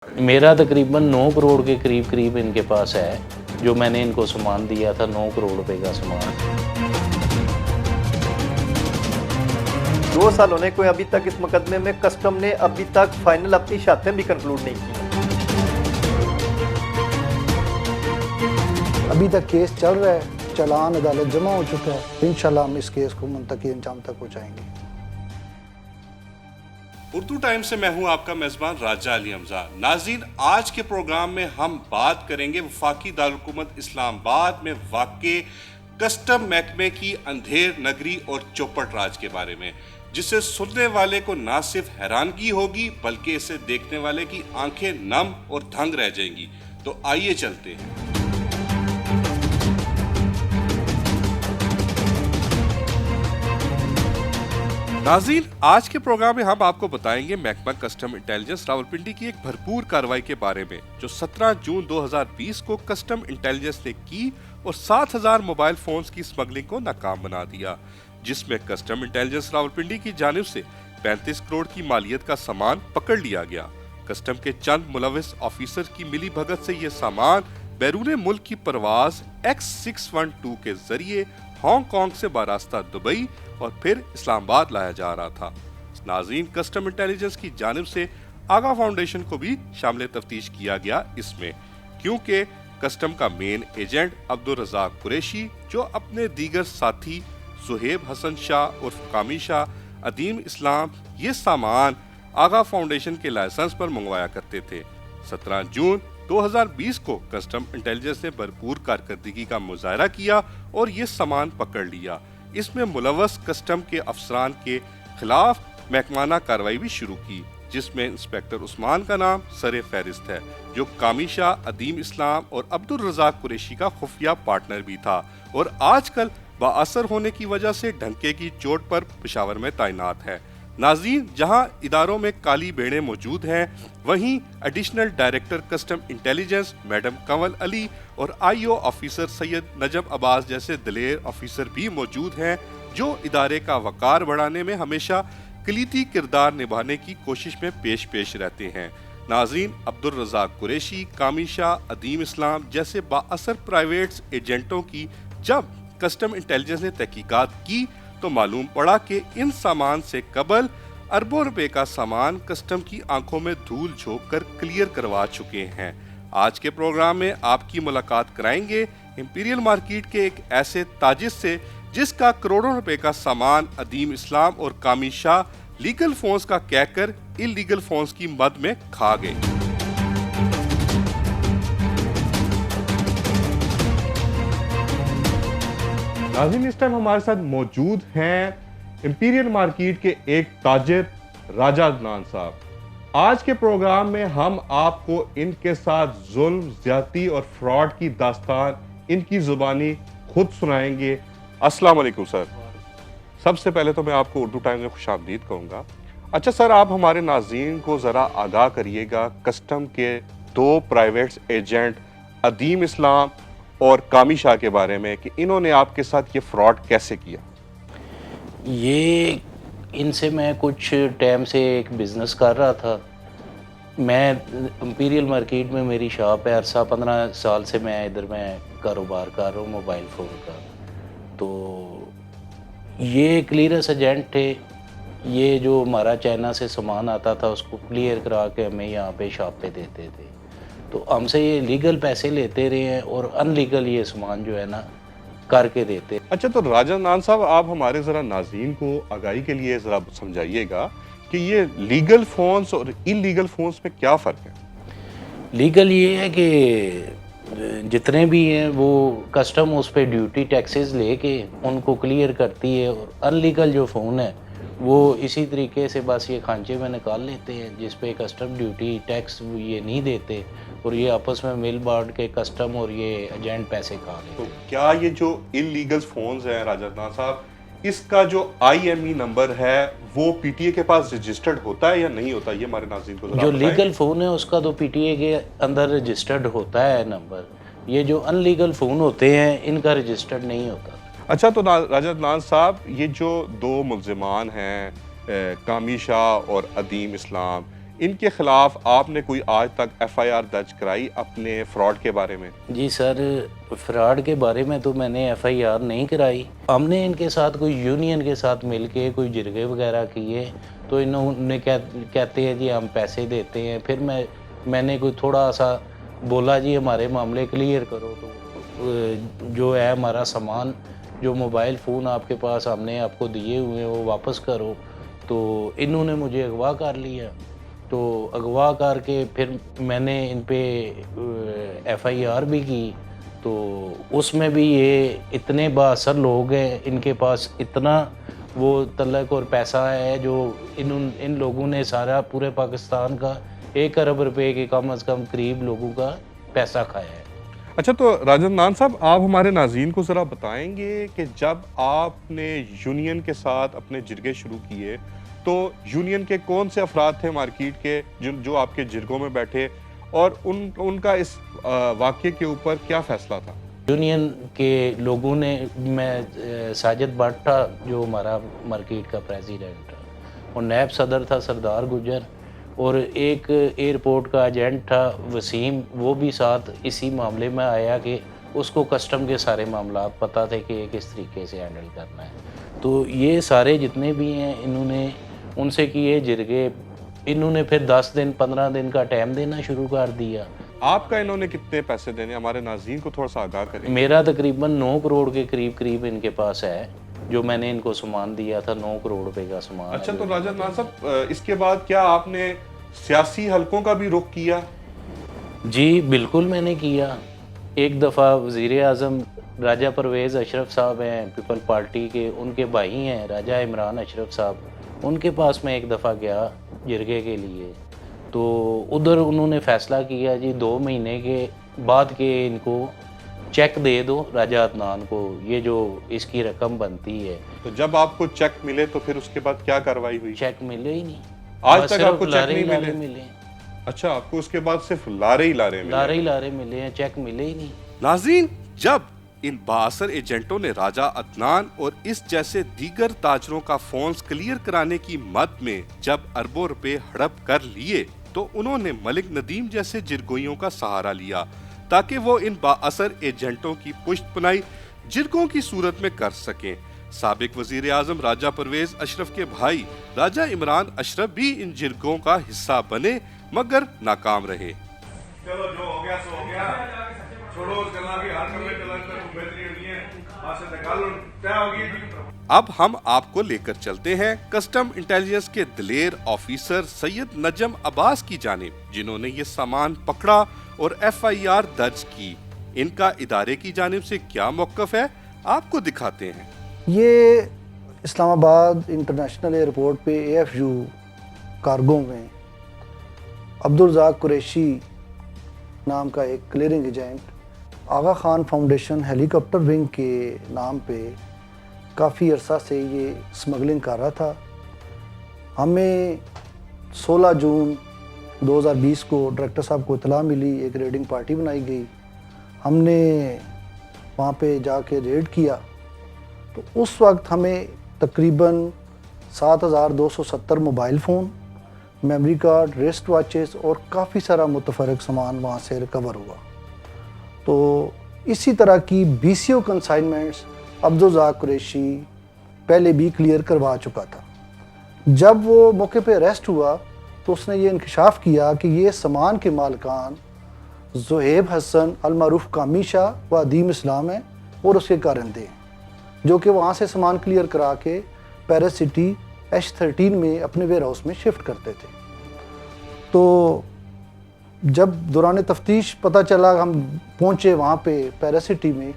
मेरा तकरीबन 9 करोड़ के करीब करीब इनके पास है, जो मैंने इनको सामान दिया था 9 करोड़ रुपए का सामान। 2 साल होने को अभी तक इस मुकदमे में कस्टम ने अभी तक फाइनल अपनी शर्तें भी कंक्लूड नहीं की। अभी तक केस चल रहा है, चालान अदालत जमा हो चुका है। इंशाल्लाह हम इस केस को मुंतकी अंजाम तक पहुंचाएंगे। उर्दू टाइम से मैं हूं आपका मेजबान राजा अली हमजा। नाज़रीन, आज के प्रोग्राम में हम बात करेंगे वफाकी दारुल-हुकूमत इस्लामाबाद में वाक़े कस्टम महकमे की अंधेर नगरी और चौपट राज के बारे में, जिसे सुनने वाले को ना सिर्फ हैरानगी होगी बल्कि इसे देखने वाले की आंखें नम और दंग रह जाएंगी। तो आइए चलते हैं। नाज़रीन, आज के प्रोग्राम में हम आपको बताएंगे महकमा कस्टम इंटेलिजेंस रावलपिंडी की एक भरपूर कार्रवाई के बारे में, जो 17 जून 2020 को कस्टम इंटेलिजेंस ने की और 7000 मोबाइल फोन्स की स्मगलिंग को नाकाम बना दिया, जिसमें कस्टम इंटेलिजेंस रावलपिंडी की जानिब से 35 करोड़ की मालियत का सामान पकड़ लिया गया। कस्टम के चंद मुलविस ऑफिसर की मिली भगत से ये सामान बैरून मुल्क की परवाज X612 के जरिए हांगकांग से बारास्ता दुबई और फिर इस्लामाबाद लाया जा रहा था। नाज़रीन, कस्टम इंटेलिजेंस की जानिब से आगा फाउंडेशन को भी शामिल तफ्तीश किया गया इसमें, क्योंकि कस्टम का मेन एजेंट अब्दुल रज़ाक कुरैशी, जो अपने दीगर साथी सुहेब हसन शाह उर्फ कामी शाह, अदीम इस्लाम, ये सामान आगा फाउंडेशन के लाइसेंस पर मंगवाया करते थे। 17 जून 2020 को कस्टम इंटेलिजेंस ने भरपूर कारकर्दगी का मुजाहरा किया और ये सामान पकड़ लिया। इसमें मुलव्वस कस्टम के अफसरान के खिलाफ महकमाना कार्रवाई भी शुरू की, जिसमें इंस्पेक्टर उस्मान का नाम सरे फहरिस्त है, जो कामी शाह, अदीम इस्लाम और अब्दुल रज़ाक कुरैशी का खुफिया पार्टनर भी था और आजकल बाअसर होने की वजह से ढंके की चोट पर पेशावर में तैनात है। नाज़रीन, जहां इदारों में काली बेड़े मौजूद हैं, वहीं additional director custom intelligence madam Kanwal Ali और IO ऑफिसर सैयद नजम अब्बास जैसे दलेर ऑफिसर भी मौजूद हैं, जो इदारे का वकार बढ़ाने में हमेशा कलीदी किरदार निभाने की कोशिश में पेश रहते हैं। नाज़रीन, अब्दुल रज़ाक कुरैशी, कामी शाह, अदीम इस्लाम जैसे बाअसर प्राइवेट एजेंटों की जब कस्टम इंटेलिजेंस ने तहकीकात की तो मालूम पड़ा कि इन सामान से कबल अरबों रुपए का सामान कस्टम की आंखों में धूल झोंक कर क्लियर करवा चुके हैं। आज के प्रोग्राम में आपकी मुलाकात कराएंगे इंपीरियल मार्केट के एक ऐसे ताजिर से जिसका करोड़ों रुपए का सामान अदीम इस्लाम और कामी शाह लीगल फोन्स का कहकर इलीगल फोन्स की मद में खा गए। नाज़रीन, इस टाइम हमारे साथ मौजूद हैं इंपीरियल मार्केट के एक ताजिर राजा अदनान साहब। आज के प्रोग्राम में हम आपको इनके साथ जुल्म, ज्यादती और फ्रॉड की दास्तान इनकी जुबानी खुद सुनाएंगे। अस्सलाम वालेकुम सर। सबसे पहले तो मैं आपको उर्दू टाइम में खुशामदीद कहूँगा। अच्छा सर, आप हमारे नाज़रीन को ज़रा आगाह करिएगा कस्टम के 2 प्राइवेट एजेंट अदीम इस्लाम और कामी शाह के बारे में कि इन्होंने आपके साथ ये फ्रॉड कैसे किया। ये इनसे मैं कुछ टाइम से एक बिज़नेस कर रहा था। मैं इंपीरियल मार्केट में मेरी शॉप है, अरसा 15 साल से मैं इधर कारोबार कर रहा हूँ मोबाइल फ़ोन का। तो ये क्लियरेंस एजेंट थे। ये जो हमारा चाइना से सामान आता था उसको क्लियर करा के हमें यहाँ पे शॉप पे देते थे। तो हमसे ये लीगल पैसे लेते रहे हैं और अनलीगल ये सामान जो है ना करके देते। अच्छा, तो राजा अदनान साहब, आप हमारे ज़रा नाज़रीन को आगाही के लिए ज़रा समझाइएगा कि ये लीगल फोन्स और इलीगल फोन्स में क्या फ़र्क है। लीगल ये है कि जितने भी हैं वो कस्टम उस पर ड्यूटी टैक्सेस लेके उनको क्लियर करती है, और अनलीगल जो फ़ोन है वो इसी तरीके से बस ये खांचे में निकाल लेते हैं, जिस पे कस्टम ड्यूटी टैक्स ये नहीं देते, और ये आपस में मिल बांट के कस्टम और ये एजेंट पैसे खा लेते हैं। तो क्या ये जो इलीगल फोन्स हैं राजा अदनान साहब, इसका जो IME नंबर है वो PTA के पास रजिस्टर्ड होता है या नहीं होता? ये हमारे नाज़रीन को जो लीगल फ़ोन है उसका तो PTA के अंदर रजिस्टर्ड होता है नंबर। ये जो अनलीगल फ़ोन होते हैं इनका रजिस्टर्ड नहीं होता। अच्छा, तो राजा अदनान साहब, ये जो 2 मुल्ज़िमान हैं कामी शाह और अदीम इस्लाम, इनके खिलाफ आपने कोई आज तक एफआईआर दर्ज कराई अपने फ्रॉड के बारे में? जी सर, फ्रॉड के बारे में तो मैंने एफआईआर नहीं कराई। हमने इनके साथ कोई यूनियन के साथ मिलके कोई जिरगे वगैरह किए, तो इन्होंने कहते हैं जी हम पैसे देते हैं। फिर मैंने कोई थोड़ा सा बोला जी हमारे मामले क्लियर करो, तो जो है हमारा सामान, जो मोबाइल फ़ोन आपके पास हमने आपको दिए हुए हैं वो वापस करो। तो इन्होंने मुझे अगवा कर लिया। तो अगवा करके फिर मैंने इन पे एफआईआर भी की। तो उसमें भी ये इतने बाअसर लोग हैं, इनके पास इतना वो तलक और पैसा है जो इन लोगों ने सारा पूरे पाकिस्तान का 1 अरब रुपए के कम से कम करीब लोगों का पैसा खाया है। अच्छा, तो राजा अदनान साहब, आप हमारे नाज़रीन को ज़रा बताएंगे कि जब आपने यूनियन के साथ अपने जिरगे शुरू किए तो यूनियन के कौन से अफराद थे मार्केट के जो आपके जिरगों में बैठे, और उनका इस वाक़े के ऊपर क्या फ़ैसला था? यूनियन के लोगों ने, मैं साजिद भट्ट था जो हमारा मार्केट का प्रेसिडेंट था, और नायब सदर था सरदार गुजर, और एक एयरपोर्ट का एजेंट था वसीम, वो भी साथ इसी मामले में आया कि उसको कस्टम के सारे मामला पता थे कि ये किस तरीके से हैंडल करना है। तो ये सारे जितने भी हैं इन्होंने उनसे किए जिरगे। इन्होंने फिर 10 दिन 15 दिन का टाइम देना शुरू कर दिया। आपका इन्होंने कितने पैसे देने, हमारे नाज़रीन को थोड़ा सा आगाह करें। मेरा तकरीबन 9 करोड़ के करीब इनके पास है, जो मैंने इनको सामान दिया था 9 करोड़ रुपए का सामान। अच्छा, तो राजा अदनान साहब, इसके बाद क्या आपने सियासी हलकों का भी रुख किया? जी बिल्कुल मैंने किया। एक दफ़ा वज़ीर आज़म राजा परवेज़ अशरफ साहब हैं पीपल पार्टी के, उनके भाई हैं राजा इमरान अशरफ साहब, उनके पास मैं एक दफ़ा गया जिरगे के लिए। तो उधर उन्होंने फ़ैसला किया जी 2 महीने के बाद के इनको चेक दे दो राजा अदनान को, ये जो इसकी रकम बनती है। तो जब आपको चेक मिले तो फिर उसके बाद क्या कार्रवाई हुई? चेक मिले ही नहीं, आज बस तक सिर्फ आपको चेक लारे नहीं ही मिले? अच्छा, आपको उसके बाद सिर्फ लारे ही लारे मिले हैं, चेक मिले ही नहीं। नाज़रीन, जब इन बाअसर एजेंटों ने राजा अदनान और इस जैसे दीगर ताजरों का फोन्स क्लियर कराने की मद में जब अरबों रुपए हड़प कर लिए, तो उन्होंने मलिक नदीम जैसे जिरगोइयों का सहारा लिया ताकि वो इन बाअसर एजेंटों की पुश्तपनाही जिरगों की सूरत में कर सकें। साबिक वजीर आजम राजा परवेज अशरफ के भाई राजा इमरान अशरफ भी इन जिरगों का हिस्सा बने, मगर नाकाम रहे। चलो जो हो गया सो हो गया, छोड़ो उस गला की हाथ में चलन में बेहतरी होनी है, हाथ से निकाल लो, क्या होगी जी। अब हम आपको लेकर चलते हैं कस्टम इंटेलिजेंस के दिलेर ऑफिसर सैयद नजम अब्बास की जानिब, जिन्होंने ये सामान पकड़ा और एफआईआर दर्ज की। इनका इदारे की जानिब से क्या मौक़िफ़ है, आपको दिखाते हैं। ये इस्लामाबाद इंटरनेशनल एयरपोर्ट पे AFU कार्गो में अब्दुल रज़ाक कुरैशी नाम का एक क्लियरिंग एजेंट आगा खान फाउंडेशन हेलीकॉप्टर विंग के नाम पे काफ़ी अरसा से ये स्मगलिंग कर रहा था। हमें 16 जून 2020 को डायरेक्टर साहब को इतला मिली, एक रेडिंग पार्टी बनाई गई। हमने वहाँ पे जाके रेड किया तो उस वक्त हमें तकरीबन 7270 mobile phone, memory card, wrist watches और काफ़ी सारा मुतफरक सामान वहाँ से रिकवर हुआ। तो इसी तरह की BCO कंसाइनमेंट्स अब्दुल रज़ाक कुरैशी पहले भी क्लियर करवा चुका था। जब वो मौके पे अरेस्ट हुआ तो उसने ये इंकशाफ किया कि ये सामान के मालिकान ज़ुहैब हसन अल-मारूफ कामी शाह व अदीम इस्लाम है और उसके कारिंदे हैं, जो कि वहाँ से सामान क्लियर करा के पेरिस सिटी H13 में अपने वेयर हाउस में शिफ्ट करते थे। तो जब दौरान तफ्तीश पता चला, हम पहुँचे वहाँ पे पेरिस सिटी में,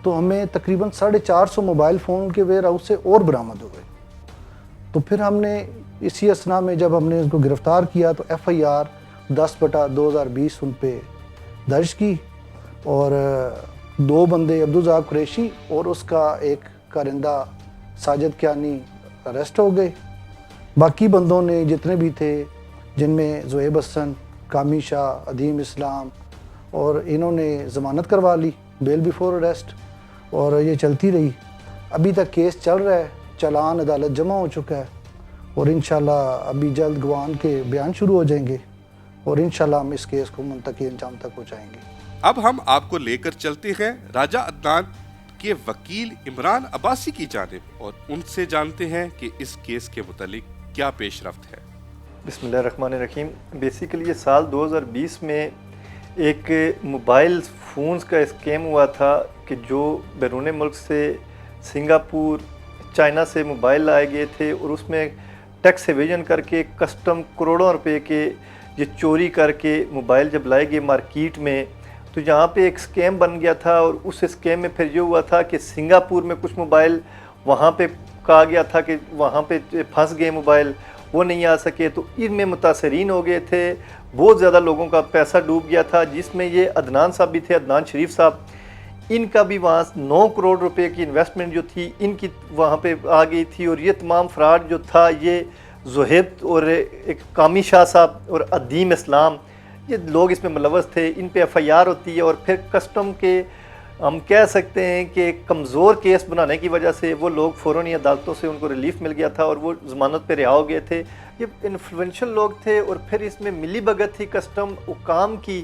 तो हमें तकरीबन 450 मोबाइल फ़ोन के वेयर हाउस से और बरामद हो गए। तो फिर हमने इसी असना में जब हमने उनको गिरफ़्तार किया तो FIR 10/2020 उन पे दर्ज की और 2 बंदे अब्दुल रज़ाक कुरैशी और उसका एक कारिंदा साजिद कियानी अरेस्ट हो गए। बाकी बंदों ने जितने भी थे, जिनमें ज़ुहैब हसन, कामी शाह, अदीम इस्लाम, और इन्होंने ज़मानत करवा ली, बेल बिफोर अरेस्ट, और ये चलती रही। अभी तक केस चल रहा है, चालान अदालत जमा हो चुका है और इंशाल्लाह अभी जल्द गवान के बयान शुरू हो जाएंगे और इंशाल्लाह हम इस केस को मुंतकी अंजाम तक पहुँचाएँगे। अब हम आपको लेकर चलते हैं राजा अदनान के वकील इमरान अब्बासी की जानिब और उनसे जानते हैं कि इस केस के मुतालिक क्या पेशरफ्त है। बिस्मिल्लाहिर्रहमानिर्रहीम। बेसिकली ये साल 2020 में एक मोबाइल फ़ोन्स का स्कैम हुआ था कि जो बैरून मुल्क से सिंगापुर, चाइना से मोबाइल लाए गए थे और उसमें टैक्स एवेजन करके कस्टम करोड़ों रुपए के ये चोरी करके मोबाइल जब लाए गए मार्केट में, तो यहाँ पे एक स्कैम बन गया था। और उस स्कैम में फिर ये हुआ था कि सिंगापुर में कुछ मोबाइल वहाँ पे कहा गया था कि वहाँ पे फंस गए मोबाइल, वो नहीं आ सके, तो इनमें मुतासरीन हो गए थे। बहुत ज़्यादा लोगों का पैसा डूब गया था, जिसमें ये अदनान साहब भी थे, अदनान शरीफ साहब। इनका भी वहाँ 9 करोड़ रुपए की इन्वेस्टमेंट जो थी इनकी वहाँ पे आ गई थी। और ये तमाम फ्रॉड जो था ये ज़ुहैब और एक कामी शाह साहब और अदीम इस्लाम, ये लोग इसमें मुलव्वस थे। इन पे FIR होती है और फिर कस्टम के हम कह सकते हैं कि कमज़ोर केस बनाने की वजह से वो लोग फ़ौरन ही अदालतों से उनको रिलीफ मिल गया था और वो ज़मानत पे रिहा हो गए थे। ये इन्फ्लुएंशियल लोग थे। और फिर इसमें मिली भगत थी कस्टम हुकाम की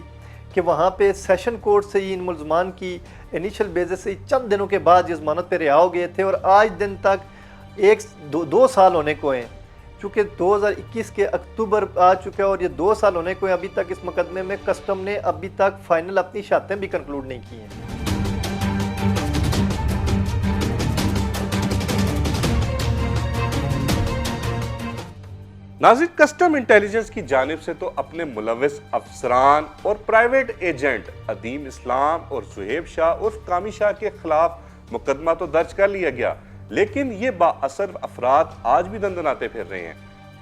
कि वहाँ पे सेशन कोर्ट से ही इन मुलजमान की इनिशियल बेसिस से चंद दिनों के बाद ये ज़मानत पे रिहा हो गए थे। और आज दिन तक दो साल होने को हैं, चूँकि 2021 के अक्टूबर आ चुका है और ये 2 साल होने को हैं। अभी तक इस मुकदमे में कस्टम ने अभी तक फाइनल अपनी शर्तें भी कंक्लूड नहीं की हैं। नाज़रीन, कस्टम इंटेलिजेंस की जानिब से तो अपने मुलव्विस अफसरान और प्राइवेट एजेंट अदीम इस्लाम और ज़ुहैब शाह उर्फ कामी शाह के खिलाफ मुकदमा तो दर्ज कर लिया गया, लेकिन ये बाअसर अफराद आज भी दंदनाते फिर रहे हैं।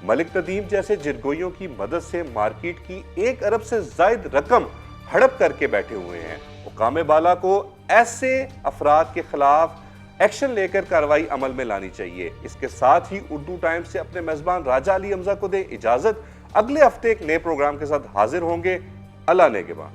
मलिक नदीम जैसे जिरगोइयों की मदद से मार्केट की 1 अरब से ज़ायद रकम हड़प करके बैठे हुए हैं। हुकाम बाला को ऐसे अफराद के खिलाफ एक्शन लेकर कार्रवाई अमल में लानी चाहिए। इसके साथ ही उर्दू टाइम्स से अपने मेजबान राजा अली हमजा को दे इजाजत। अगले हफ्ते एक नए प्रोग्राम के साथ हाजिर होंगे। अल्लाह नेगेबान।